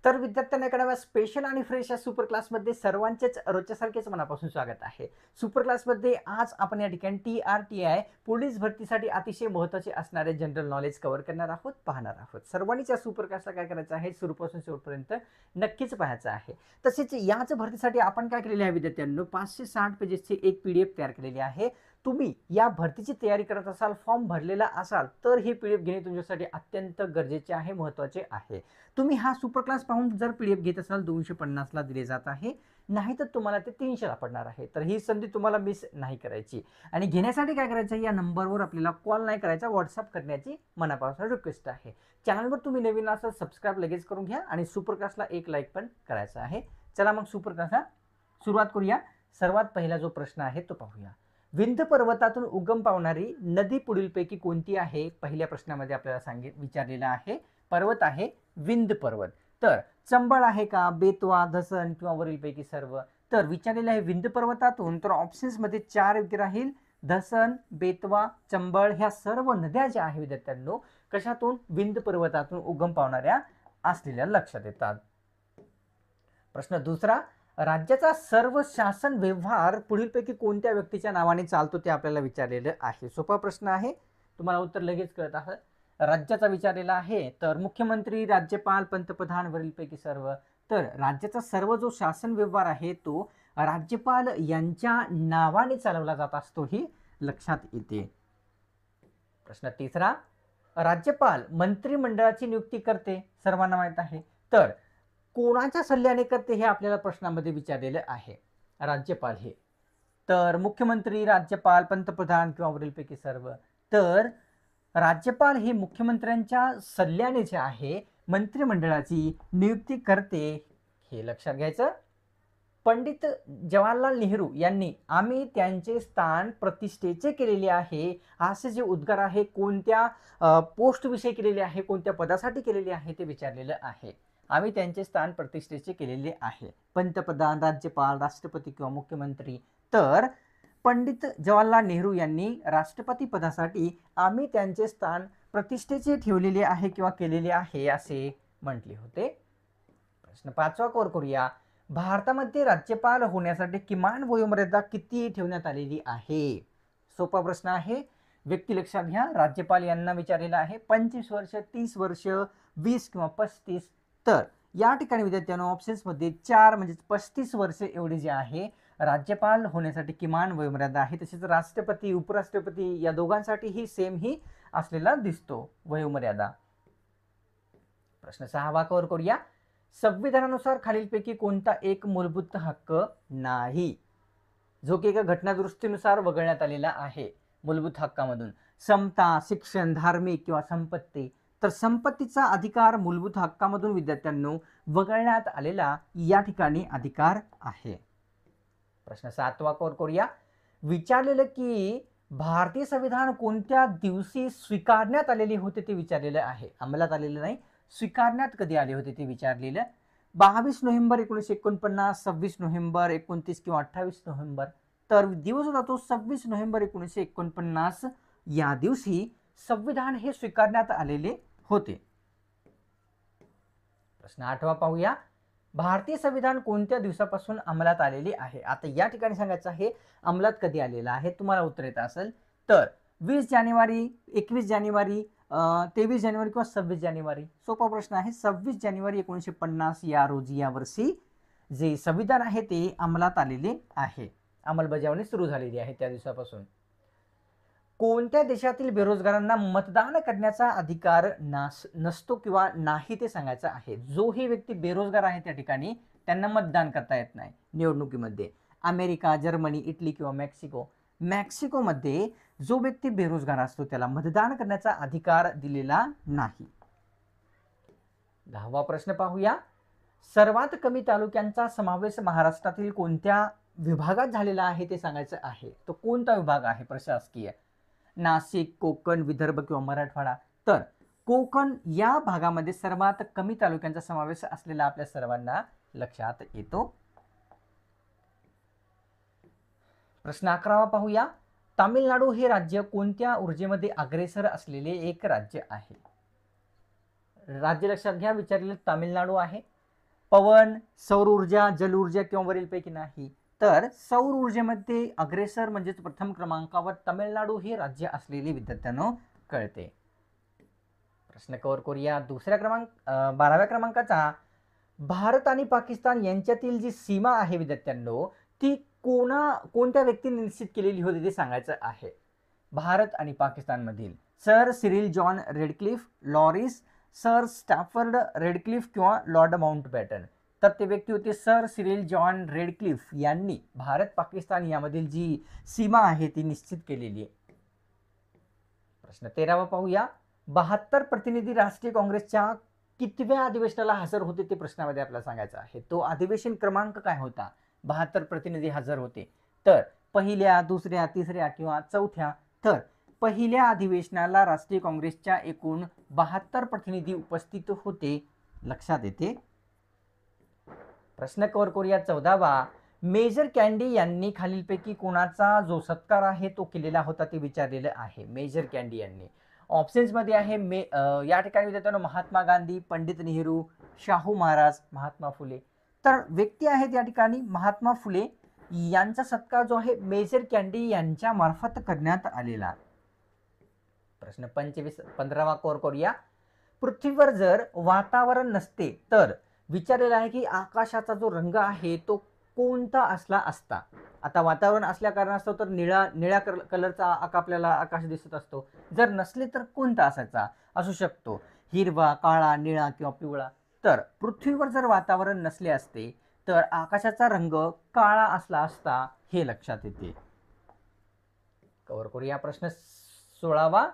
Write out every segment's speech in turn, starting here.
तर विद्यार्थ्यांना एखाद्या स्पेशल आणि फ्रेश या सुपर क्लासमध्ये सर्वांचेच रोजच्यासारखेच मनापासून स्वागत आहे. सुपर क्लासमध्ये आज आपण या ठिकाणी TRTI पोलीस भरतीसाठी अतिशय महत्त्वाचे असणारे जनरल नॉलेज कव्हर करणार आहोत, पाहणार आहोत. सर्वांनीच या सुपर क्लासला काय करायचं आहे, सुरूपासून शेवटपर्यंत नक्कीच पाहायचं आहे. तसेच याच भरतीसाठी आपण काय केलेले आहे विद्यार्थ्यांनो, 560 पेजेसची एक PDF तयार केलेली आहे. तुम्ही या भरतीची तयारी करत असाल, फॉर्म भरलेला असाल, तर ही PDF घेणे तुमच्यासाठी अत्यंत गरजेचे आहे, महत्त्वाचे आहे. तुम्ही हा सुपर क्लास पाहून जर PDF घेत असाल 250 ला दिले जात आहे, नाही तर तुम्हाला ते 300 ला पडणार आहे. तर ही संधी तुम्हाला मिस नाही करायची. आणि घेण्यासाठी काय करायचं, या नंबरवर आपल्याला कॉल नाही करायचा, व्हॉट्सअप करण्याची मनापासून रिक्वेस्ट आहे. चॅनलवर तुम्ही नवीन असाल सबस्क्राईब लगेच करून घ्या आणि सुपर क्लासला एक लाईक पण करायचा आहे. चला मग सुपर क्लासला सुरुवात करूया. सर्वात पहिला जो प्रश्न आहे तो पाहूया. विंध्य पर्वतातून उगम पावणारी नदी पुढीलपैकी कोणती आहे? पहिल्या प्रश्नामध्ये आपल्याला विचारलेला आहे. पर्वत आहे विंध्य पर्वत. तर चंबळ आहे का, बेतवा, धसन किंवा वरीलपैकी सर्व? तर विचारलेले आहे विंध्य पर्वतातून, तर ऑप्शन्स मध्ये 4 योग्य राहील. धसन, बेतवा, चंबळ ह्या सर्व नद्या ज्या आहेत विद्यार्थ्यांनो, कशातून? विंध्य पर्वतातून उगम पावणाऱ्या असलेल्या लक्षात येतात. प्रश्न दुसरा, राज्याचा सर्व शासन व्यवहार पुढीलपैकी कोणत्या व्यक्तीच्या नावाने चालतो ते आपल्याला विचारलेलं आहे. सोपा प्रश्न आहे, तुम्हाला उत्तर लगेच कळत आहे. राज्याचा विचारलेला आहे, तर मुख्यमंत्री, राज्यपाल, पंतप्रधान वरीलपैकी सर्व? तर राज्याचा सर्व जो शासन व्यवहार आहे तो राज्यपाल यांच्या नावाने चालवला जात असतो, ही लक्षात येते. प्रश्न तिसरा, राज्यपाल मंत्रिमंडळाची नियुक्ती करते, सर्वांना माहित आहे. तर कोणाच्या सल्ल्याने करते हे आपल्याला प्रश्नामध्ये विचारलेलं आहे. राज्यपाल हे, तर मुख्यमंत्री, राज्यपाल, पंतप्रधान किंवा वरीलपैकी सर्व? तर राज्यपाल हे मुख्यमंत्र्यांच्या सल्ल्याने जे आहे मंत्रिमंडळाची नियुक्ती करते, हे लक्षात घ्यायचं. पंडित जवाहरलाल नेहरू यांनी आम्ही त्यांचे स्थान प्रतिष्ठेचे केलेले आहे, असे जे उद्गार आहे कोणत्या पोस्ट विषयी केलेले आहे, कोणत्या पदासाठी केलेले आहे ते विचारलेलं आहे. आम्ही त्यांचे स्थान प्रतिष्ठेचे केलेले आहे. पंतप्रधान, राज्यपाल, राष्ट्रपती किंवा मुख्यमंत्री? तर पंडित जवाहरलाल नेहरू यांनी राष्ट्रपती पदासाठी आम्ही त्यांचे स्थान प्रतिष्ठेचे ठेवलेले आहे किंवा केलेले आहे असे म्हटले होते. प्रश्न 5वा कव्हर करूया. भारतामध्ये राज्यपाल होण्यासाठी किमान वयोमर्यादा किती ठेवण्यात आलेली आहे? सोपा प्रश्न आहे, व्यक्ती लक्षात घ्या. राज्यपाल यांना विचारलेला आहे 25 वर्ष, 30 वर्ष, 20 किंवा 35? तर या ठिकाणी विद्यार्थ्यांना ऑप्शन्स मध्ये 4 म्हणजे 35 वर्ष एवढी जी आहे राज्यपाल होण्यासाठी किमान वयोमर्यादा आहे. तसेच राष्ट्रपती, उपराष्ट्रपती या दोघांसाठीही सेम ही असलेला दिसतो वयोमर्यादा. प्रश्न 6वा कव्हर करूया. संविधानानुसार खालीलपैकी कोणता एक मूलभूत हक्क नाही, जो की एका घटनादुरुस्तीनुसार वगळण्यात आलेला आहे? मूलभूत हक्कामधून समता, शिक्षण, धार्मिक किंवा संपत्ती? तर संपत्तीचा अधिकार मूलभूत हक्कामधून विद्यार्थ्यांनो वगळण्यात आलेला या ठिकाणी अधिकार आहे. प्रश्न 7वा कव्हर करूया. विचारलेलं की भारतीय संविधान कोणत्या दिवशी स्वीकारण्यात आलेले होते ते विचारलेलं आहे. अंमलात आलेलं नाही, स्वीकारण्यात कधी आले होते ते विचारलेलं. 22 नोव्हेंबर 1949, 26 नोव्हेंबर, 29 किंवा 28 नोव्हेंबर? तर दिवस होता तो 26 नोव्हेंबर 1949 या दिवशी संविधान हे स्वीकारण्यात आलेले होते. प्रश्न 8वा पाहूया. भारतीय संविधान कोणत्या दिवसापासून अंमलात आलेले आहे? आता या ठिकाणी सांगायचं आहे अंमलात कधी आलेला आहे. तुम्हाला उत्तर येत असेल तर 20 जानेवारी, 21 जानेवारी, 23 जानेवारी किंवा 26 जानेवारी? सोपा प्रश्न आहे. 26 जानेवारी 1950 या रोजी, या वर्षी जे संविधान आहे ते अंमलात आलेले आहे, अंमलबजावणी सुरू झालेली आहे त्या दिवसापासून. कोणत्या देशातील बेरोजगारांना मतदान करण्याचा अधिकार नसतो किंवा नाही ते सांगायचं आहे. जो ही व्यक्ती बेरोजगार आहे त्या ठिकाणी त्यांना मतदान करता येत नाही निवडणुकीमध्ये. अमेरिका, जर्मनी, इटली किंवा मेक्सिको? मेक्सिकोमध्ये जो व्यक्ती बेरोजगार असतो त्याला मतदान करण्याचा अधिकार दिलेला नाही. 10वा प्रश्न पाहूया. सर्वात कमी तालुक्यांचा समावेश महाराष्ट्रातील कोणत्या विभागात झालेला आहे ते सांगायचं आहे. तो कोणता विभाग आहे प्रशासकीय? नाशिक, कोकण, विदर्भ किंवा मराठवाडा? तर कोकण या भागामध्ये सर्वात कमी तालुक्यांचा समावेश असलेला आपल्या सर्वांना लक्षात येतो. प्रश्न 11वा पाहूया. तामिळनाडू हे राज्य कोणत्या ऊर्जेमध्ये अग्रेसर असलेले एक राज्य आहे? राज्य लक्षात घ्या, विचारलेले तामिळनाडू आहे. पवन, सौर ऊर्जा, जल ऊर्जा किंवा वरीलपैकी नाही? तर सौर ऊर्जेमध्ये अग्रेसर म्हणजेच प्रथम क्रमांकावर तामिळनाडू हे राज्य असलेले विद्यार्थ्यांनो कळते. प्रश्न कव्हर करूया. दुसऱ्या 12व्या क्रमांकाचा, भारत आणि पाकिस्तान यांच्यातील जी सीमा आहे विद्यार्थ्यांनो ती कोणत्या व्यक्तीने निश्चित केलेली होती ते सांगायचं आहे. भारत आणि पाकिस्तान मधील सर सिरिल जॉन रेडक्लिफ, लॉरिस, सर स्टॅफर्ड रेडक्लिफ किंवा लॉर्ड माउंटबॅटन. तर ते व्यक्ती होते सर सिरिल जॉन रेडक्लिफ यांनी भारत पाकिस्तान यामधील जी सीमा आहे ती निश्चित केलेली आहे. प्रश्न 13वा पाहूया. 72 प्रतिनिधी राष्ट्रीय काँग्रेसच्या कितव्या अधिवेशनाला हजर होते ते प्रश्नामध्ये आपल्याला सांगायचं आहे. तो अधिवेशन क्रमांक काय होता? 72 प्रतिनिधी हजर होते. तर पहिल्या, दुसऱ्या, तिसऱ्या किंवा चौथ्या? तर पहिल्या अधिवेशनाला राष्ट्रीय काँग्रेसच्या एकूण 72 प्रतिनिधी उपस्थित होते, लक्षात येते. प्रश्न कव्हर करूया. 14वा. मेजर कॅन्डी यांनी खालीलपैकी कोणाचा जो सत्कार आहे तो केलेला होता ते विचारलेलं आहे. मेजर कॅन्डी यांनी ऑप्शन्स मध्ये आहे या ठिकाणी विद्यार्थ्यांनो महात्मा गांधी, पंडित नेहरू, शाहू महाराज, महात्मा फुले. तर व्यक्ती आहेत या ठिकाणी महात्मा फुले यांचा सत्कार जो आहे मेजर कॅन्डी यांच्या मार्फत करण्यात आलेला. प्रश्न 15वा कव्हर करूया. पृथ्वीवर जर वातावरण नसते तर विचारलेला आहे की आकाशाचा जो रंग आहे तो कोणता असला असता. आता वातावरण असल्या कारणास्तव तर निळ्या कलरचा आपल्याला आकाश दिसत असतो. जर नसले तर कोणता असायचा? असू शकतो हिरवा, काळा, निळा किंवा पिवळा. तर पृथ्वीवर जर वातावरण नसले असते तर आकाशाचा रंग काळा असला असता हे लक्षात येते. कव्हर करूया. प्रश्न 16वा.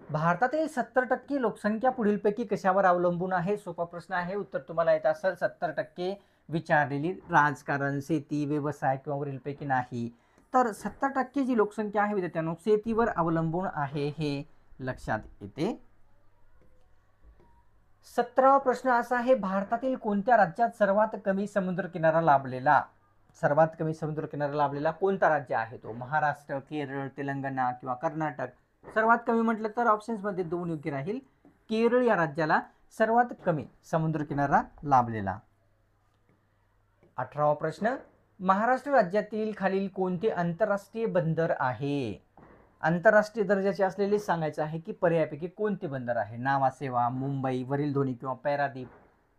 भारतातील 70% लोकसंख्या पुढीलपैकी कशावर अवलंबून आहे? सोपा प्रश्न आहे. उत्तर तुम्हाला येत असेल 70% विचारलेली राजकारण, शेती, व्यवसाय किंवा वरीलपैकी नाही. तर 70% जी लोकसंख्या आहे विद्यार्थ्यांनो शेतीवर अवलंबून आहे हे लक्षात येते. 17वा प्रश्न असा आहे. भारतातील कोणत्या राज्यात सर्वात कमी समुद्रकिनारा लाभलेला कोणता राज्य आहे तो? महाराष्ट्र, केरळ, तेलंगणा किंवा कर्नाटक? सर्वात कमी म्हटलं तर ऑप्शन्स मध्ये 2 योग्य राहील. केरळ या राज्याला सर्वात कमी समुद्रकिनारा लाभलेला. 18वा प्रश्न. महाराष्ट्र राज्यातील खालील कोणते आंतरराष्ट्रीय बंदर आहे? आंतरराष्ट्रीय दर्जाचे असलेले सांगायचं आहे की पर्यायापैकी कोणते बंदर आहे? नावासेवा, मुंबई, वरील धोनी किंवा पॅरादीप?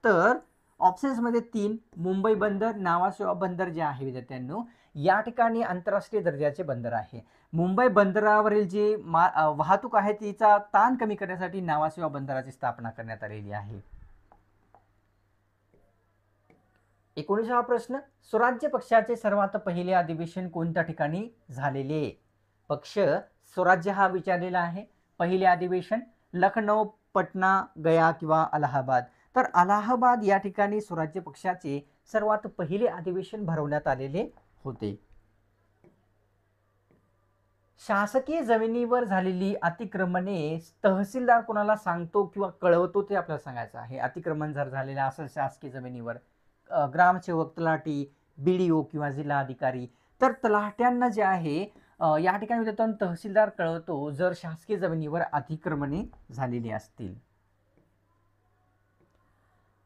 तर ऑप्शन्स मध्ये 3 मुंबई बंदर, नावासेवा बंदर जे आहे विद्यार्थ्यांनो या ठिकाणी आंतरराष्ट्रीय दर्जाचे बंदर आहे. मुंबई बंदरावरील जे वाहतूक आहे तिचा ताण कमी करण्यासाठी नावासेवा बंदराची स्थापना करण्यात आलेली आहे. 19वा प्रश्न. स्वराज्य पक्षाचे सर्वात पहिले अधिवेशन कोणत्या ठिकाणी झालेले? पक्ष स्वराज्य हा विचारलेला आहे. पहिले अधिवेशन लखनौ, पटना, गया किंवा अलाहाबाद? तर अलाहाबाद या ठिकाणी स्वराज्य पक्षाचे सर्वात पहिले अधिवेशन भरवण्यात आलेले होते. शासकीय जमिनीवर झालेली अतिक्रमणे तहसीलदार कोणाला सांगतो किंवा कळवतो ते आपल्याला सांगायचं आहे. अतिक्रमण जर झालेलं असेल शासकीय जमिनीवर, ग्रामसेवक, तलाठी, BDO किंवा जिल्हा अधिकारी? तर तलाठ्यांना जे आहे या ठिकाणी विद्यार्थ्यांनो तहसीलदार कळवतो जर शासकीय जमिनीवर अतिक्रमणे झालेली असतील.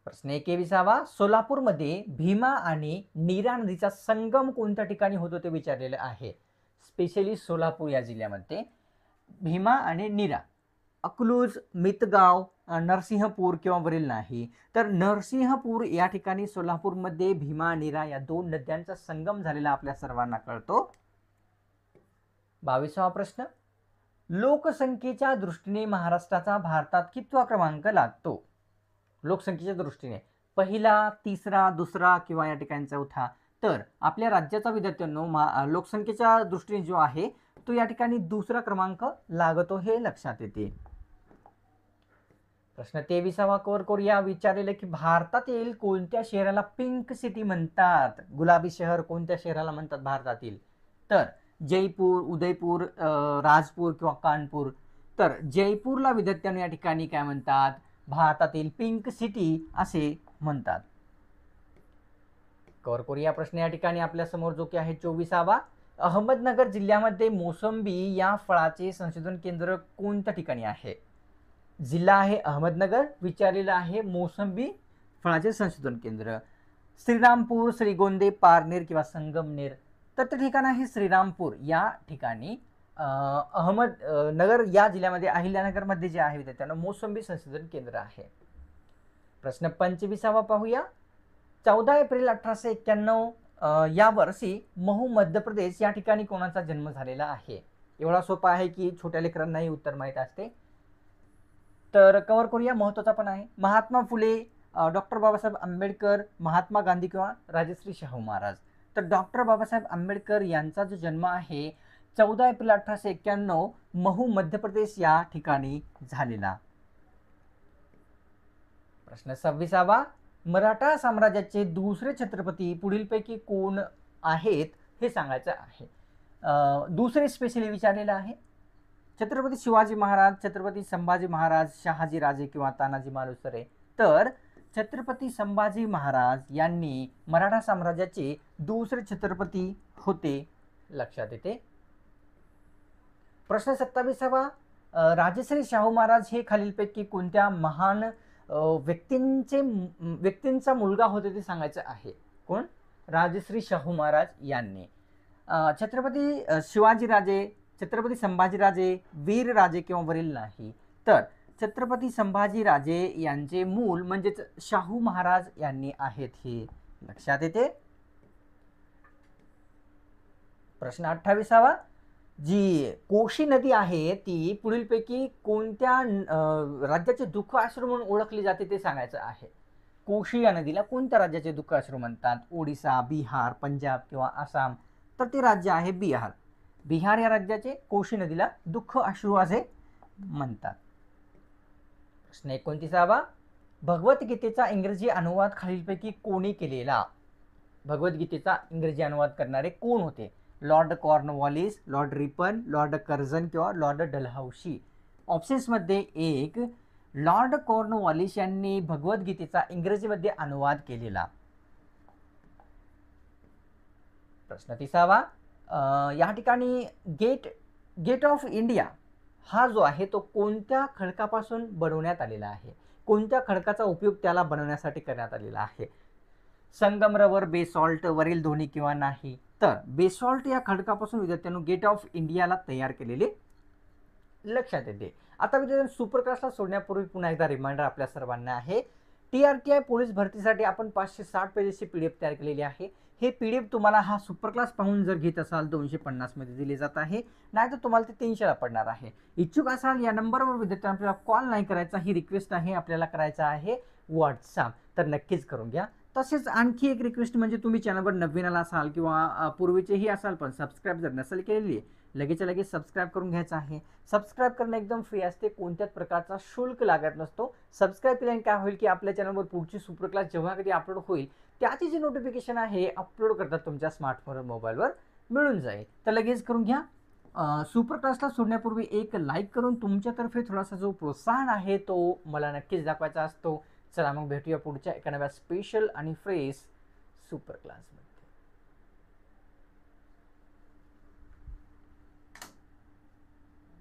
प्रश्न 21वा. सोलापूरमध्ये भीमा आणि नीरा नदीचा संगम कोणत्या ठिकाणी होतो ते विचारलेलं आहे. स्पेशली सोलापूर या जिल्ह्यामध्ये भीमा आणि नीरा. अकलूज, मितगाव, नरसिंहपूर किंवा वरील नाही? तर नरसिंहपूर या ठिकाणी सोलापूरमध्ये भीमा, नीरा या 2 नद्यांचा संगम झालेला आपल्या सर्वांना कळतो. 22वा प्रश्न. लोकसंख्येच्या दृष्टीने महाराष्ट्राचा भारतात कितवा क्रमांक लागतो? लोकसंख्येच्या दृष्टीने पहिला, तिसरा, दुसरा किंवा या ठिकाणी चौथा? तर आपल्या राज्याचा विद्यार्थ्यांनो लोकसंख्येच्या दृष्टीने जो आहे तो या ठिकाणी दुसरा क्रमांक लागतो हे लक्षात येते. प्रश्न 23वा कव्हर करूया. विचारलेले की भारतातील कोणत्या शहराला पिंक सिटी म्हणतात? गुलाबी शहर कोणत्या शहराला म्हणतात भारतातील? तर जयपूर, उदयपूर, राजपूर किंवा कानपूर? तर जयपूरला विद्यार्थ्यांनो या ठिकाणी काय म्हणतात? भारतातील पिंक सिटी असे म्हणतात. कव्हर करूया प्रश्न या ठिकाणी आपल्या समोर जो की आहे 24वा. अहमदनगर जिल्ह्यामध्ये मोसंबी या फळाचे संशोधन केंद्र कोणत्या ठिकाणी आहे? जिल्हा आहे अहमदनगर, विचारलेला आहे मोसंबी फळाचे संशोधन केंद्र. श्रीरामपूर, श्रीगोंदे, पारनेर किंवा संगमनेर? तर ते ठिकाण आहे श्रीरामपूर या ठिकाणी अहमदनगर या जिल्ह्यामध्ये अहिल्यानगर मध्ये जे आहे विद्यार्थ्यांना मोसंबी संशोधन केंद्र आहे. प्रश्न 25 पाहूया. 14 एप्रिल 1891 या वर्षी महू मध्य प्रदेश या ठिकाणी कोणाचा जन्म झालेला आहे? एवढा सोपा आहे की छोट्या लेकरांनाही उत्तर माहीत असते. तर कव्हर करूया, महत्वाचा पण आहे. महात्मा फुले, डॉक्टर बाबासाहेब आंबेडकर, महात्मा गांधी किंवा राजश्री शाहू महाराज? तर डॉक्टर बाबासाहेब आंबेडकर यांचा जो जन्म आहे 14 एप्रिल 1891 महू मध्य प्रदेश या ठिकाणी झालेला. प्रश्न 26 मराठा साम्राज्याचे दुसरे छत्रपती पुढीलपैकी कोण आहेत हे सांगायचं आहे. दुसरे स्पेशली विचारलेलं आहे. छत्रपती शिवाजी महाराज, छत्रपती संभाजी महाराज, शहाजी राजे किंवा तानाजी मालुसरे? तर छत्रपती संभाजी महाराज यांनी मराठा साम्राज्याचे दुसरे छत्रपती होते, लक्षात येते. प्रश्न 27 राजश्री शाहू महाराज हे खालीलपैकी कोणत्या महान व्यक्तींचा मुलगा होते ते सांगायचं आहे. कोण? राजश्री शाहू महाराज यांनी. छत्रपती शिवाजीराजे, छत्रपती संभाजीराजे, वीरराजे किंवा वरील नाही? तर छत्रपती संभाजीराजे यांचे मूल म्हणजेच शाहू महाराज यांनी आहेत, हे लक्षात येते. प्रश्न 28 जी कोशी नदी आहे ती पुढीलपैकी कोणत्या राज्याचे दुःख अश्रू म्हणून ओळखली जाते ते सांगायचं आहे. कोशी या नदीला कोणत्या राज्याचे दुःख अश्रू म्हणतात? ओडिसा, बिहार, पंजाब किंवा आसाम? तर ते राज्य आहे बिहार. बिहार या राज्याचे कोशी नदीला दुःख अश्रू असे म्हणतात. प्रश्न 29 भगवद्गीतेचा इंग्रजी अनुवाद खालीलपैकी कोणी केलेला? भगवद्गीतेचा इंग्रजी अनुवाद करणारे कोण होते? Lord Cornwallis, Lord Ripon, Lord Curzon किंवा लॉर्ड डलहौसी? ऑप्शन्समध्ये एक लॉर्ड कॉर्नवॉलिस यांनी भगवद्गीतेचा इंग्रजीमध्ये अनुवाद केलेला. प्रश्न 30 या ठिकाणी गेट ऑफ इंडिया हा जो आहे तो कोणत्या खडकापासून बनवण्यात आलेला आहे? कोणत्या खडकाचा उपयोग त्याला बनवण्यासाठी करण्यात आलेला आहे? संगमरवर, बेसॉल्ट, वरील दोन्ही किंवा नाही? तर बेसॉल्ट या खडकापासून विद्यार्थ्यांनो गेट ऑफ इंडियाला तयार केलेले, लक्षात येते. आता विद्यार्थ्यांनो सुपर क्लासला सोडण्यापूर्वी पुन्हा एकदा रिमाइंडर आपल्या सर्वांना आहे. TRTI पोलीस भरतीसाठी आपण 560 पेजेसची PDF तयार केलेली आहे. हे PDF तुम्हाला हा सुपर क्लास पाहून जर घेत असाल 250 मध्ये दिले जात आहे, नाही तर तुम्हाला ते 300 ला पडणार आहे. इच्छुक असाल या नंबरवर विद्यार्थ्यांना आपल्याला कॉल नाही करायचा, ही रिक्वेस्ट आहे, आपल्याला करायचा आहे व्हॉट्सअप. तर नक्कीच करून घ्या. तसेच आणखी एक रिक्वेस्ट म्हणजे तुम्ही चॅनलवर नवीन आला असाल किंवा पूर्वीचेही असाल पण सबस्क्राईब जर नसेल केलेली लगेच सबस्क्राईब करून घ्यायचं आहे. सबस्क्राईब करणं एकदम फ्री असते, कोणत्याच प्रकारचा शुल्क लागत नसतो. सबस्क्राईब केल्याने काय होईल की आपल्या चॅनलवर पुढची सुपर क्लास जेव्हा कधी अपलोड होईल त्याची जी नोटिफिकेशन आहे अपलोड करतात तुमच्या स्मार्टफोन मोबाईलवर मिळून जाईल. तर लगेच करून घ्या. सुपर क्लासला सोडण्यापूर्वी एक लाईक करून तुमच्यातर्फे थोडासा जो प्रोत्साहन आहे तो मला नक्कीच दाखवायचा असतो. चला मग भेटूया पुढच्या एका नव्या स्पेशल आणि फ्रेश सुपर क्लासमध्ये.